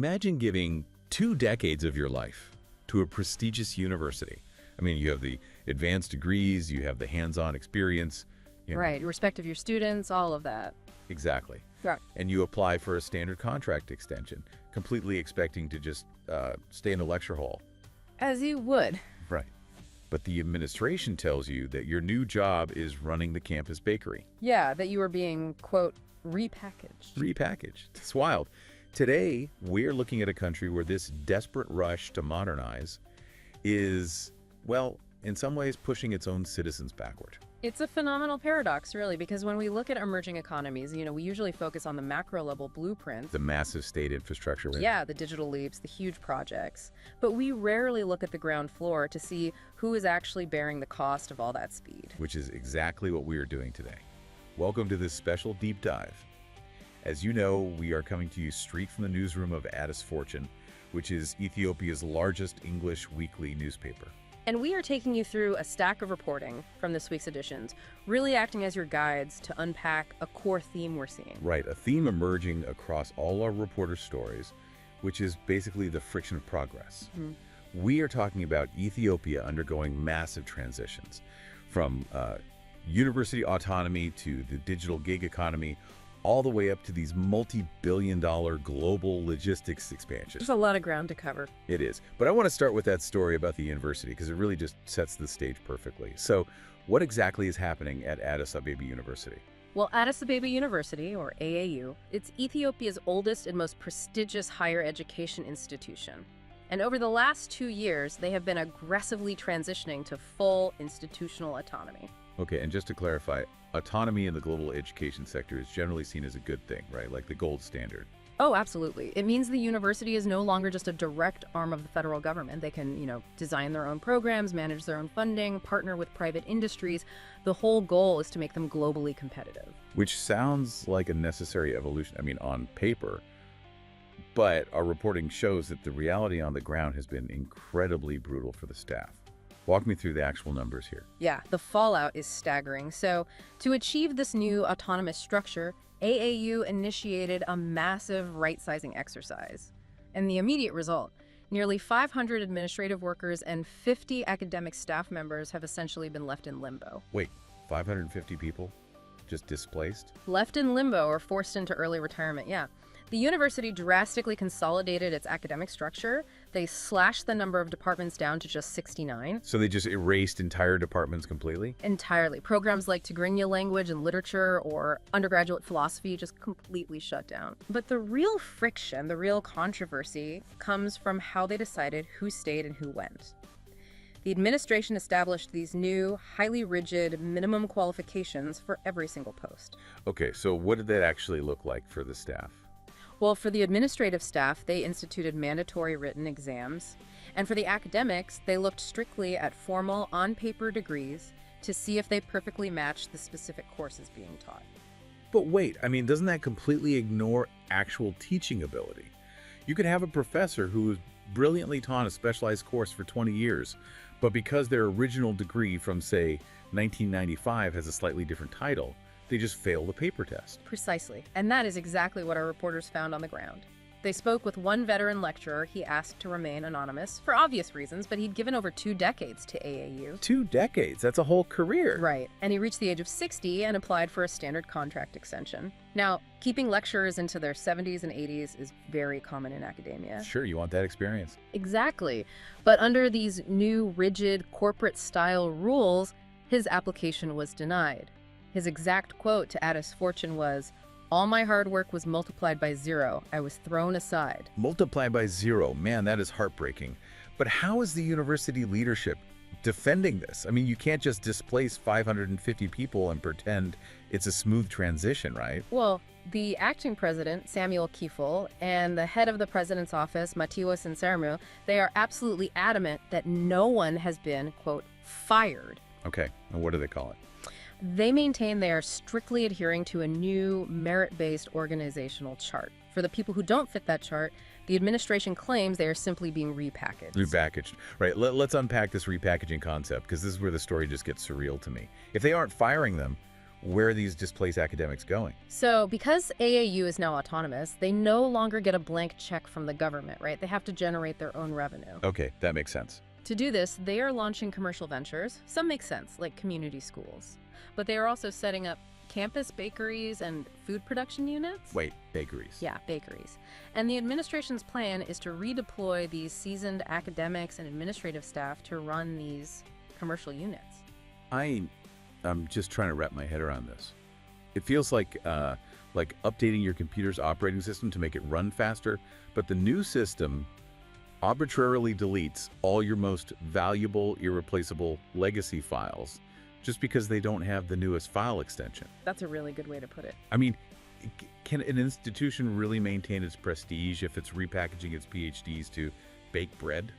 Imagine giving 2 decades of your life to a prestigious university. I mean, you have the advanced degrees, you have the hands-on experience. Right, respect of your students, all of that. Exactly. Right. And you apply for a standard contract extension, completely expecting to just stay in the lecture hall. As you would. Right. But the administration tells you that your new job is running the campus bakery. Yeah, that you were being, quote, repackaged. Repackaged. It's wild. Today, we're looking at a country where this desperate rush to modernize is, well, in some ways pushing its own citizens backward. It's a phenomenal paradox, really, because when we look at emerging economies, we usually focus on the macro level blueprint. The massive state infrastructure. Yeah, the digital leaps, the huge projects. But we rarely look at the ground floor to see who is actually bearing the cost of all that speed. Which is exactly what we are doing today. Welcome to this special deep dive. As you know, we are coming to you straight from the newsroom of Addis Fortune, which is Ethiopia's largest English weekly newspaper. And we are taking you through a stack of reporting from this week's editions, really acting as your guides to unpack a core theme we're seeing. Right, a theme emerging across all our reporter stories, which is basically the friction of progress. We are talking about Ethiopia undergoing massive transitions, from university autonomy to the digital gig economy, all the way up to these multi-billion-dollar global logistics expansions. There's a lot of ground to cover. It is. But I want to start with that story about the university because it really just sets the stage perfectly. So what exactly is happening at Addis Ababa University? Well, Addis Ababa University, or AAU, it's Ethiopia's oldest and most prestigious higher education institution. And over the last 2 years, they have been aggressively transitioning to full institutional autonomy. Okay, and just to clarify, autonomy in the global education sector is generally seen as a good thing, right? Like the gold standard. Oh, absolutely. It means the university is no longer just a direct arm of the federal government. They can, design their own programs, manage their own funding, partner with private industries. The whole goal is to make them globally competitive. Which sounds like a necessary evolution, on paper. But our reporting shows that the reality on the ground has been incredibly brutal for the staff. Walk me through the actual numbers here. Yeah, the fallout is staggering. So to achieve this new autonomous structure, AAU initiated a massive right-sizing exercise. And the immediate result, nearly 500 administrative workers and 50 academic staff members have essentially been left in limbo. Wait, 550 people just displaced? Left in limbo or forced into early retirement, yeah. The university drastically consolidated its academic structure. They slashed the number of departments down to just 69. So they just erased entire departments completely? Entirely. Programs like Tigrinya language and literature or undergraduate philosophy just completely shut down. But the real friction, the real controversy, comes from how they decided who stayed and who went. The administration established these new, highly rigid minimum qualifications for every single post. Okay, so what did that actually look like for the staff? Well, for the administrative staff, they instituted mandatory written exams. And for the academics, they looked strictly at formal, on-paper degrees to see if they perfectly matched the specific courses being taught. But wait, doesn't that completely ignore actual teaching ability? You could have a professor who has brilliantly taught a specialized course for 20 years, but because their original degree from, say, 1995 has a slightly different title, they just fail the paper test. Precisely. And that is exactly what our reporters found on the ground. They spoke with one veteran lecturer he asked to remain anonymous for obvious reasons, but he'd given over 2 decades to AAU. 2 decades? That's a whole career. Right. And he reached the age of 60 and applied for a standard contract extension. Now, keeping lecturers into their 70s and 80s is very common in academia. Sure, you want that experience. Exactly. But under these new, rigid, corporate-style rules, his application was denied. His exact quote to Addis Fortune was, "All my hard work was multiplied by 0. I was thrown aside." Multiplied by 0. Man, that is heartbreaking. But how is the university leadership defending this? You can't just displace 550 people and pretend it's a smooth transition, right? Well, the acting president, Samuel Kifel, and the head of the president's office, Matthias Nsermu, they are absolutely adamant that no one has been, quote, fired. Okay, and what do they call it? They maintain they are strictly adhering to a new merit-based organizational chart. For the people who don't fit that chart, the administration claims they are simply being repackaged. Repackaged. Right, let's unpack this repackaging concept because this is where the story just gets surreal to me. If they aren't firing them, where are these displaced academics going? So because AAU is now autonomous, they no longer get a blank check from the government, right? They have to generate their own revenue. Okay, that makes sense. To do this, they are launching commercial ventures. Some make sense, like community schools. But they are also setting up campus bakeries and food production units. Wait, bakeries? Yeah, bakeries. And the administration's plan is to redeploy these seasoned academics and administrative staff to run these commercial units. I'm just trying to wrap my head around this. It feels like updating your computer's operating system to make it run faster, but the new system arbitrarily deletes all your most valuable, irreplaceable legacy files just because they don't have the newest file extension. That's a really good way to put it. I mean, can an institution really maintain its prestige if it's repackaging its PhDs to bake bread?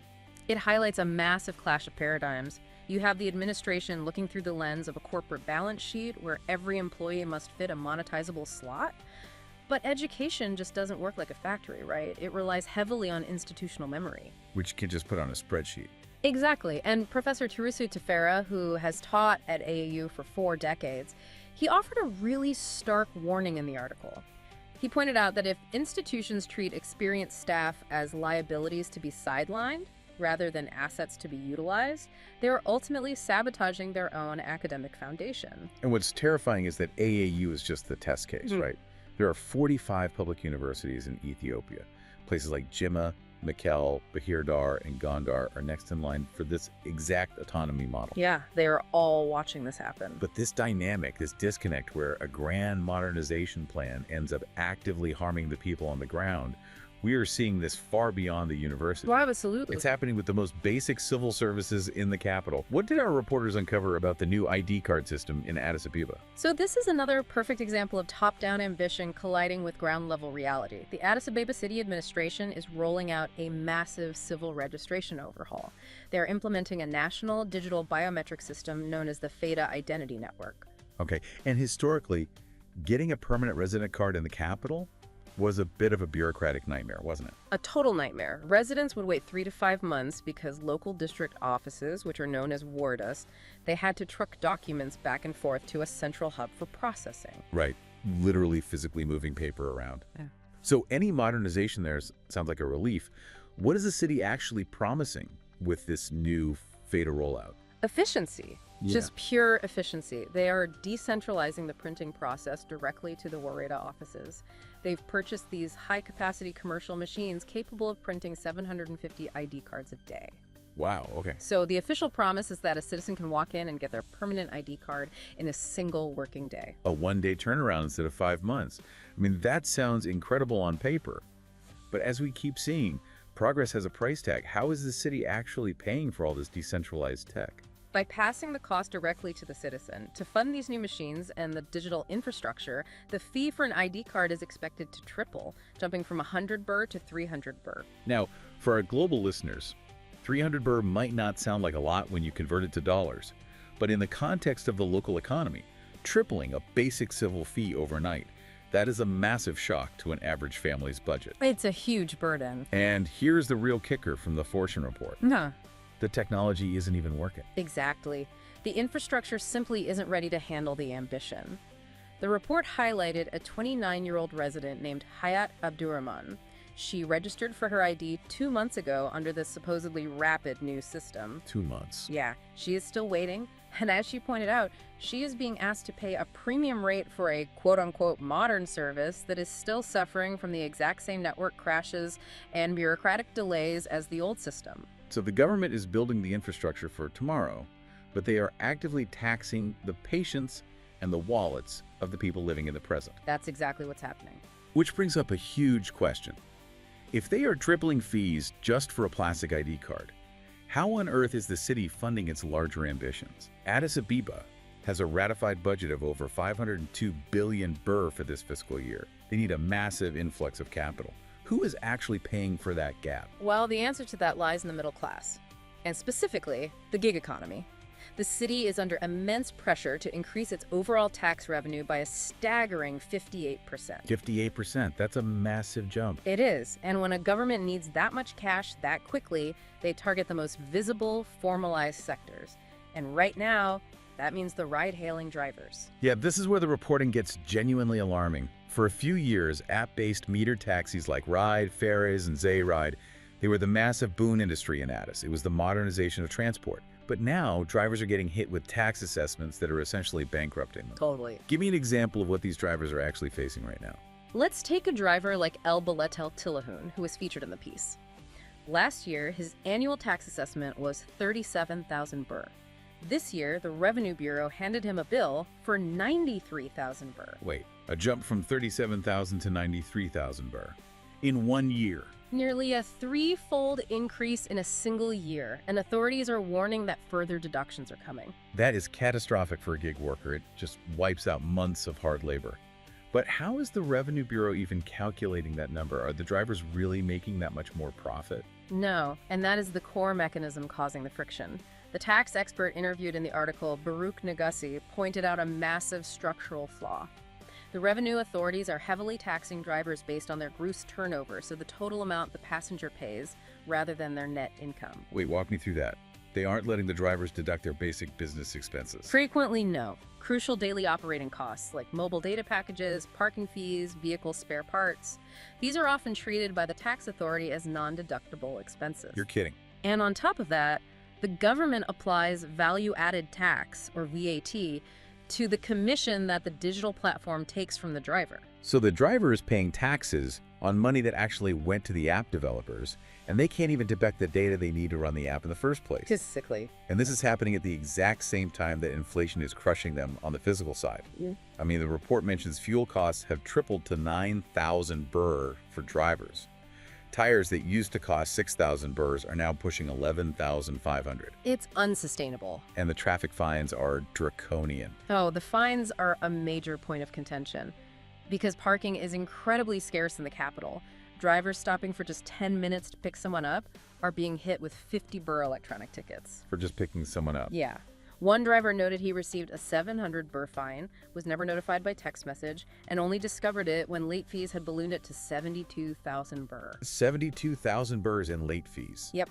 It highlights a massive clash of paradigms. You have the administration looking through the lens of a corporate balance sheet where every employee must fit a monetizable slot. But education just doesn't work like a factory, right? It relies heavily on institutional memory. Which you can just put on a spreadsheet. Exactly. And Professor Terusu Tefera, who has taught at AAU for 4 decades, he offered a really stark warning in the article. He pointed out that if institutions treat experienced staff as liabilities to be sidelined, rather than assets to be utilized, they're ultimately sabotaging their own academic foundation. And what's terrifying is that AAU is just the test case, right? There are 45 public universities in Ethiopia. Places like Jimma, Mekelle, Bahir Dar, and Gondar are next in line for this exact autonomy model. Yeah, they are all watching this happen. But this dynamic, this disconnect where a grand modernization plan ends up actively harming the people on the ground, we are seeing this far beyond the university. Well, absolutely. It's happening with the most basic civil services in the capital. What did our reporters uncover about the new ID card system in Addis Ababa? So this is another perfect example of top-down ambition colliding with ground-level reality. The Addis Ababa City Administration is rolling out a massive civil registration overhaul. They're implementing a national digital biometric system known as the FADA Identity Network. Okay, and historically, getting a permanent resident card in the capital was a bit of a bureaucratic nightmare, wasn't it? A total nightmare. Residents would wait 3 to 5 months because local district offices, which are known as wardas, they had to truck documents back and forth to a central hub for processing. Right. Literally physically moving paper around. Yeah. So any modernization there sounds like a relief. What is the city actually promising with this new FADA rollout? Efficiency. Yeah. Just pure efficiency. They are decentralizing the printing process directly to the Wareda offices. They've purchased these high-capacity commercial machines capable of printing 750 ID cards a day. Wow, okay. So the official promise is that a citizen can walk in and get their permanent ID card in a single working day. A one-day turnaround instead of 5 months. I mean, that sounds incredible on paper. But as we keep seeing, progress has a price tag. How is the city actually paying for all this decentralized tech? By passing the cost directly to the citizen. To fund these new machines and the digital infrastructure, the fee for an ID card is expected to triple, jumping from 100 birr to 300 birr. Now, for our global listeners, 300 birr might not sound like a lot when you convert it to dollars, but in the context of the local economy, tripling a basic civil fee overnight, that is a massive shock to an average family's budget. It's a huge burden. And here's the real kicker from the Fortune report. The technology isn't even working. Exactly. The infrastructure simply isn't ready to handle the ambition. The report highlighted a 29-year-old resident named Hayat Abdurrahman. She registered for her ID 2 months ago under the supposedly rapid new system. 2 months. Yeah, she is still waiting. And as she pointed out, she is being asked to pay a premium rate for a quote-unquote modern service that is still suffering from the exact same network crashes and bureaucratic delays as the old system. So the government is building the infrastructure for tomorrow, but they are actively taxing the patience and the wallets of the people living in the present. That's exactly what's happening. Which brings up a huge question. If they are tripling fees just for a plastic ID card, how on earth is the city funding its larger ambitions? Addis Ababa has a ratified budget of over 502 billion birr for this fiscal year. They need a massive influx of capital. Who is actually paying for that gap? Well, the answer to that lies in the middle class, and specifically, the gig economy. The city is under immense pressure to increase its overall tax revenue by a staggering 58%. 58%, that's a massive jump. It is, and when a government needs that much cash that quickly, they target the most visible, formalized sectors. And right now, That means the ride-hailing drivers. Yeah, this is where the reporting gets genuinely alarming. For a few years, app-based metered taxis like Ride, Ferries, and Zayride, they were the massive boon industry in Addis. It was the modernization of transport. But now, drivers are getting hit with tax assessments that are essentially bankrupting them. Totally. Give me an example of what these drivers are actually facing right now. Let's take a driver like El Beletel Tilahun, who was featured in the piece. Last year, his annual tax assessment was 37,000 birr. This year, the Revenue Bureau handed him a bill for 93,000 birr. Wait, a jump from 37,000 to 93,000 birr in 1 year. Nearly a threefold increase in a single year, and authorities are warning that further deductions are coming. That is catastrophic for a gig worker. It just wipes out months of hard labor. But how is the Revenue Bureau even calculating that number? Are the drivers really making that much more profit? No, and that is the core mechanism causing the friction. The tax expert interviewed in the article, Baruch Nagassi, pointed out a massive structural flaw. The revenue authorities are heavily taxing drivers based on their gross turnover, so the total amount the passenger pays, rather than their net income. Wait, walk me through that. They aren't letting the drivers deduct their basic business expenses. Frequently, no. Crucial daily operating costs like mobile data packages, parking fees, vehicle spare parts. These are often treated by the tax authority as non-deductible expenses. You're kidding. And on top of that, the government applies value-added tax, or VAT, to the commission that the digital platform takes from the driver. So the driver is paying taxes on money that actually went to the app developers, and they can't even deduct the data they need to run the app in the first place. Just sickly. And this is happening at the exact same time that inflation is crushing them on the physical side. Yeah. I mean, the report mentions fuel costs have tripled to 9,000 birr for drivers. Tires that used to cost 6,000 birrs are now pushing 11,500. It's unsustainable. And the traffic fines are draconian. Oh, the fines are a major point of contention. Because parking is incredibly scarce in the capital, drivers stopping for just 10 minutes to pick someone up are being hit with 50 birr electronic tickets. For just picking someone up. Yeah. One driver noted he received a 700 birr fine, was never notified by text message, and only discovered it when late fees had ballooned it to 72,000 birr. 72,000 birrs in late fees. Yep.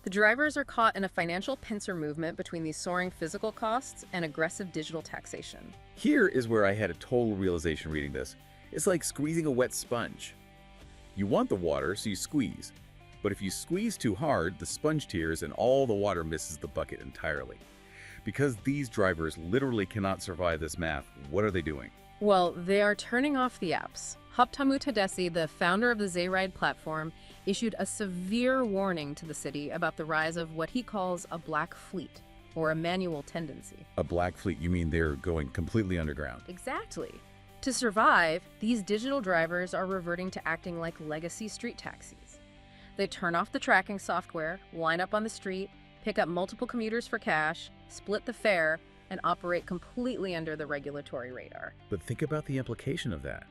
The drivers are caught in a financial pincer movement between these soaring physical costs and aggressive digital taxation. Here is where I had a total realization reading this. It's like squeezing a wet sponge. You want the water, so you squeeze. But if you squeeze too hard, the sponge tears and all the water misses the bucket entirely. Because these drivers literally cannot survive this math, what are they doing? Well, they are turning off the apps. Habtamut Hadessi, the founder of the Zayride platform, issued a severe warning to the city about the rise of what he calls a black fleet, or a manual tendency. A black fleet, you mean they're going completely underground? Exactly. To survive, these digital drivers are reverting to acting like legacy street taxis. They turn off the tracking software, line up on the street, pick up multiple commuters for cash, split the fare, and operate completely under the regulatory radar. But think about the implication of that.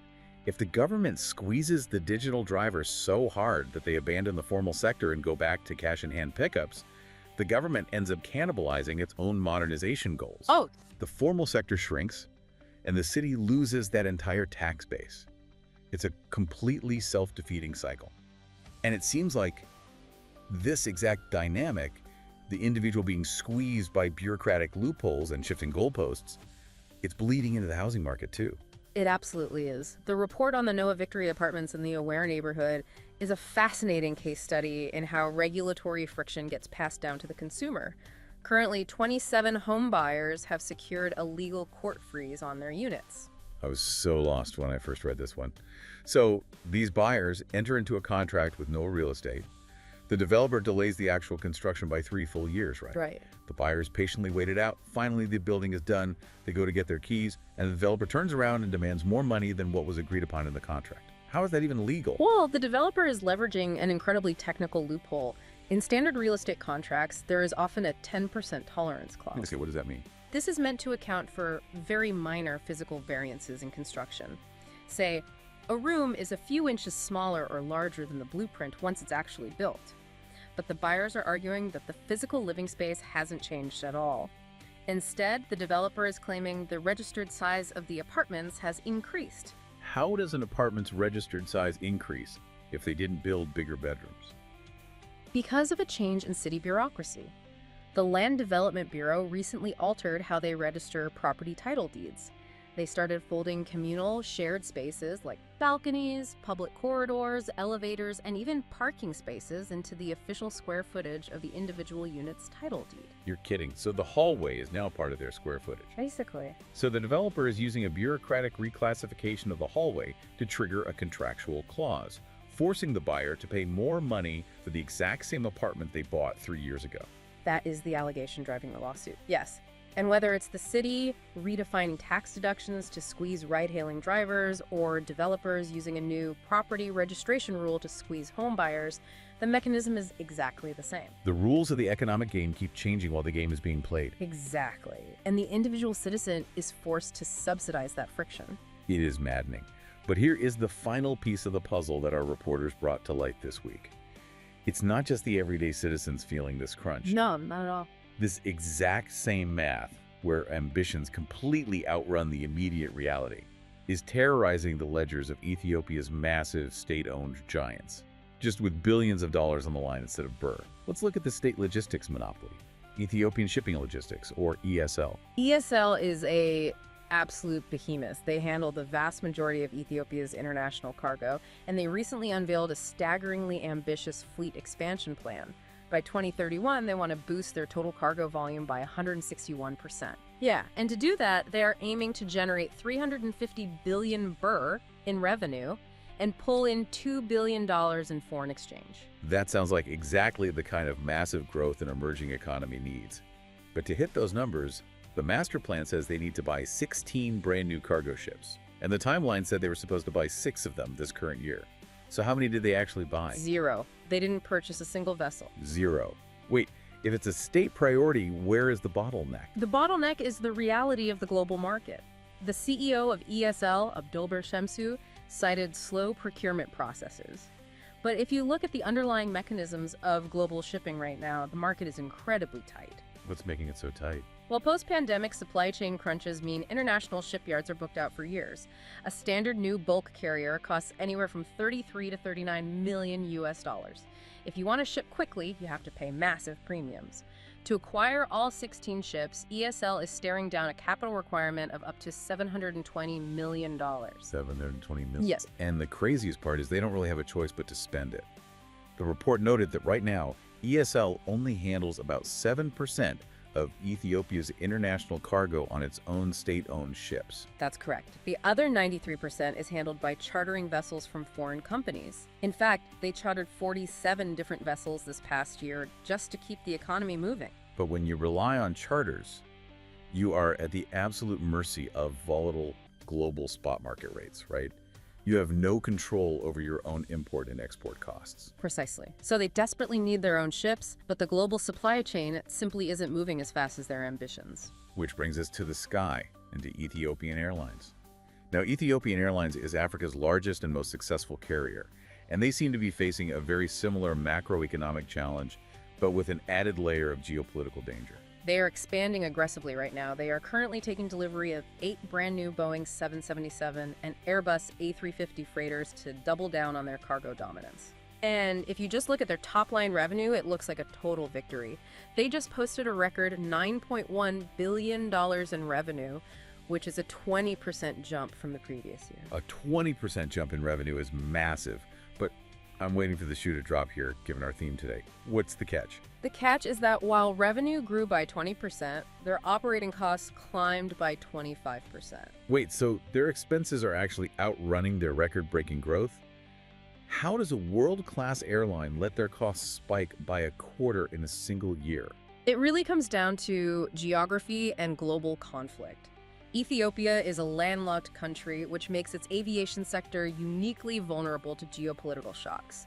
If the government squeezes the digital drivers so hard that they abandon the formal sector and go back to cash-in-hand pickups, the government ends up cannibalizing its own modernization goals. Oh, The formal sector shrinks, and the city loses that entire tax base. It's a completely self-defeating cycle. And it seems like this exact dynamic, the individual being squeezed by bureaucratic loopholes and shifting goalposts, it's bleeding into the housing market too. it absolutely is. The report on the Noah Victory apartments in the Aware neighborhood is a fascinating case study in how regulatory friction gets passed down to the consumer. Currently, 27 home buyers have secured a legal court freeze on their units. I was so lost when I first read this one. So these buyers enter into a contract with no real estate. The developer delays the actual construction by 3 full years, right? Right. The buyers patiently wait it out. Finally, the building is done. They go to get their keys, and the developer turns around and demands more money than what was agreed upon in the contract. How is that even legal? Well, the developer is leveraging an incredibly technical loophole. In standard real estate contracts, there is often a 10% tolerance clause. Okay, what does that mean? This is meant to account for very minor physical variances in construction. Say, a room is a few inches smaller or larger than the blueprint once it's actually built. But the buyers are arguing that the physical living space hasn't changed at all. Instead, the developer is claiming the registered size of the apartments has increased. How does an apartment's registered size increase if they didn't build bigger bedrooms? Because of a change in city bureaucracy. The Land Development Bureau recently altered how they register property title deeds. They started folding communal shared spaces like balconies, public corridors, elevators, and even parking spaces into the official square footage of the individual unit's title deed. You're kidding. So the hallway is now part of their square footage. Basically. So the developer is using a bureaucratic reclassification of the hallway to trigger a contractual clause, forcing the buyer to pay more money for the exact same apartment they bought 3 years ago. That is the allegation driving the lawsuit. Yes. And whether it's the city redefining tax deductions to squeeze ride-hailing drivers or developers using a new property registration rule to squeeze home buyers, the mechanism is exactly the same. The rules of the economic game keep changing while the game is being played. Exactly. And the individual citizen is forced to subsidize that friction. It is maddening. But here is the final piece of the puzzle that our reporters brought to light this week. It's not just the everyday citizens feeling this crunch. No, not at all. This exact same math, where ambitions completely outrun the immediate reality, is terrorizing the ledgers of Ethiopia's massive state-owned giants, just with billions of dollars on the line instead of birr. Let's look at the state logistics monopoly, Ethiopian Shipping Logistics, or ESL. ESL is a absolute behemoth. They handle the vast majority of Ethiopia's international cargo, and they recently unveiled a staggeringly ambitious fleet expansion plan. By 2031, they want to boost their total cargo volume by 161%. Yeah, and to do that, they are aiming to generate 350 billion birr in revenue and pull in $2 billion in foreign exchange. That sounds like exactly the kind of massive growth an emerging economy needs. But to hit those numbers, the master plan says they need to buy 16 brand new cargo ships. And the timeline said they were supposed to buy 6 of them this current year. So how many did they actually buy? 0. They didn't purchase a single vessel. 0. Wait, if it's a state priority, where is the bottleneck? The bottleneck is the reality of the global market. The CEO of ESL, Abdulber Shemsu, cited slow procurement processes. But if you look at the underlying mechanisms of global shipping right now, the market is incredibly tight. What's making it so tight? Well, post-pandemic supply chain crunches mean international shipyards are booked out for years. A standard new bulk carrier costs anywhere from 33 to 39 million US dollars. If you want to ship quickly, you have to pay massive premiums. To acquire all 16 ships, ESL is staring down a capital requirement of up to $720 million. 720 million? Yes. And the craziest part is they don't really have a choice but to spend it. The report noted that right now, ESL only handles about 7% of Ethiopia's international cargo on its own state-owned ships. That's correct. The other 93% is handled by chartering vessels from foreign companies. In fact, they chartered 47 different vessels this past year just to keep the economy moving. But when you rely on charters, you are at the absolute mercy of volatile global spot market rates, right? You have no control over your own import and export costs. Precisely. So they desperately need their own ships, but the global supply chain simply isn't moving as fast as their ambitions. Which brings us to the sky and to Ethiopian Airlines. Now, Ethiopian Airlines is Africa's largest and most successful carrier, and they seem to be facing a very similar macroeconomic challenge, but with an added layer of geopolitical danger. They are expanding aggressively right now. They are currently taking delivery of 8 brand new Boeing 777 and Airbus A350 freighters to double down on their cargo dominance. And if you just look at their top-line revenue, it looks like a total victory. They just posted a record $9.1 billion in revenue, which is a 20% jump from the previous year. A 20% jump in revenue is massive, but I'm waiting for the shoe to drop here, given our theme today. What's the catch? The catch is that while revenue grew by 20%, their operating costs climbed by 25%. Wait, so their expenses are actually outrunning their record-breaking growth? How does a world-class airline let their costs spike by a quarter in a single year? It really comes down to geography and global conflict. Ethiopia is a landlocked country, which makes its aviation sector uniquely vulnerable to geopolitical shocks.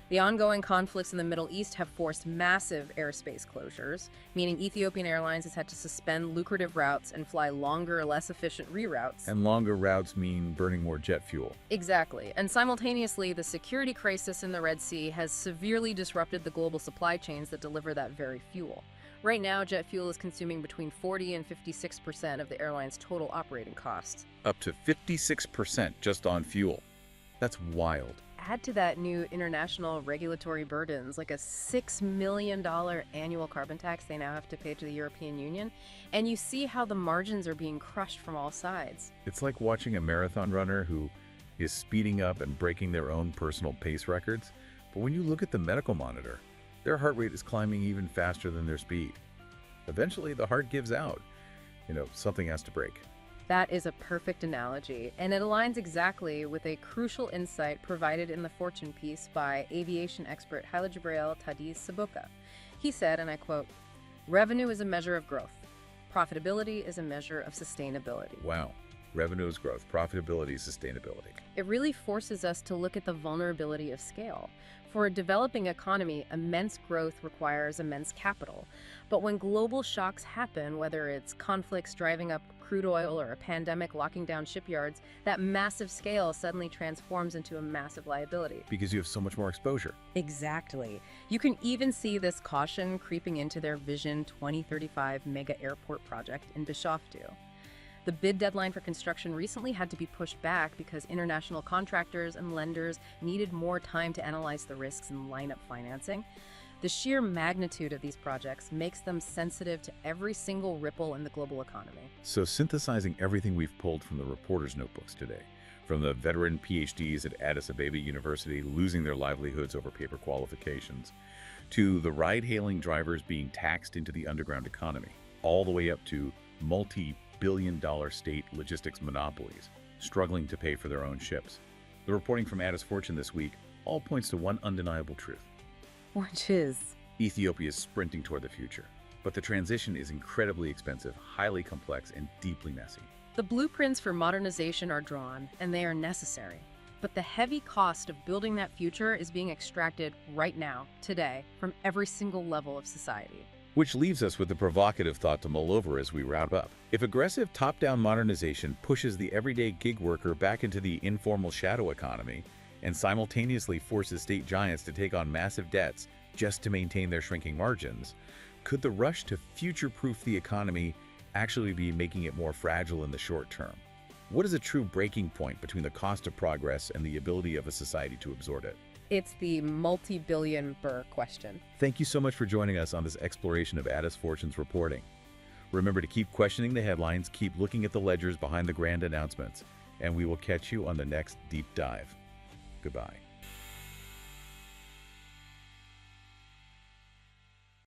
The ongoing conflicts in the Middle East have forced massive airspace closures, meaning Ethiopian Airlines has had to suspend lucrative routes and fly longer, less efficient reroutes. And longer routes mean burning more jet fuel. Exactly. And simultaneously, the security crisis in the Red Sea has severely disrupted the global supply chains that deliver that very fuel. Right now, jet fuel is consuming between 40 and 56% of the airline's total operating costs. Up to 56% just on fuel. That's wild. add to that new international regulatory burdens, like a $6 million annual carbon tax they now have to pay to the European Union, and you see how the margins are being crushed from all sides. It's like watching a marathon runner who is speeding up and breaking their own personal pace records. But when you look at the medical monitor, their heart rate is climbing even faster than their speed. Eventually, the heart gives out. Something has to break. That is a perfect analogy, and it aligns exactly with a crucial insight provided in the Fortune piece by aviation expert Haile Jibril Tadiz Sabuka. He said, and I quote, "Revenue is a measure of growth. Profitability is a measure of sustainability." Wow. Revenue is growth, profitability is sustainability. It really forces us to look at the vulnerability of scale. For a developing economy, immense growth requires immense capital. But when global shocks happen, whether it's conflicts driving up crude oil or a pandemic locking down shipyards, that massive scale suddenly transforms into a massive liability. Because you have so much more exposure. Exactly. You can even see this caution creeping into their Vision 2035 mega airport project in Bishoftu. The bid deadline for construction recently had to be pushed back because international contractors and lenders needed more time to analyze the risks and line up financing. The sheer magnitude of these projects makes them sensitive to every single ripple in the global economy. So synthesizing everything we've pulled from the reporters' notebooks today, from the veteran PhDs at Addis Ababa University losing their livelihoods over paper qualifications, to the ride-hailing drivers being taxed into the underground economy, all the way up to multi-billion-dollar state logistics monopolies struggling to pay for their own ships. The reporting from Addis Fortune this week all points to one undeniable truth. Which is? Ethiopia is sprinting toward the future, but the transition is incredibly expensive, highly complex, and deeply messy. The blueprints for modernization are drawn, and they are necessary. But the heavy cost of building that future is being extracted right now, today, from every single level of society. Which leaves us with the provocative thought to mull over as we wrap up. If aggressive top-down modernization pushes the everyday gig worker back into the informal shadow economy and simultaneously forces state giants to take on massive debts just to maintain their shrinking margins, could the rush to future-proof the economy actually be making it more fragile in the short term? What is a true breaking point between the cost of progress and the ability of a society to absorb it? It's the multi-billion burr question. Thank you so much for joining us on this exploration of Addis Fortune's reporting. Remember to keep questioning the headlines, keep looking at the ledgers behind the grand announcements, and we will catch you on the next deep dive. Goodbye.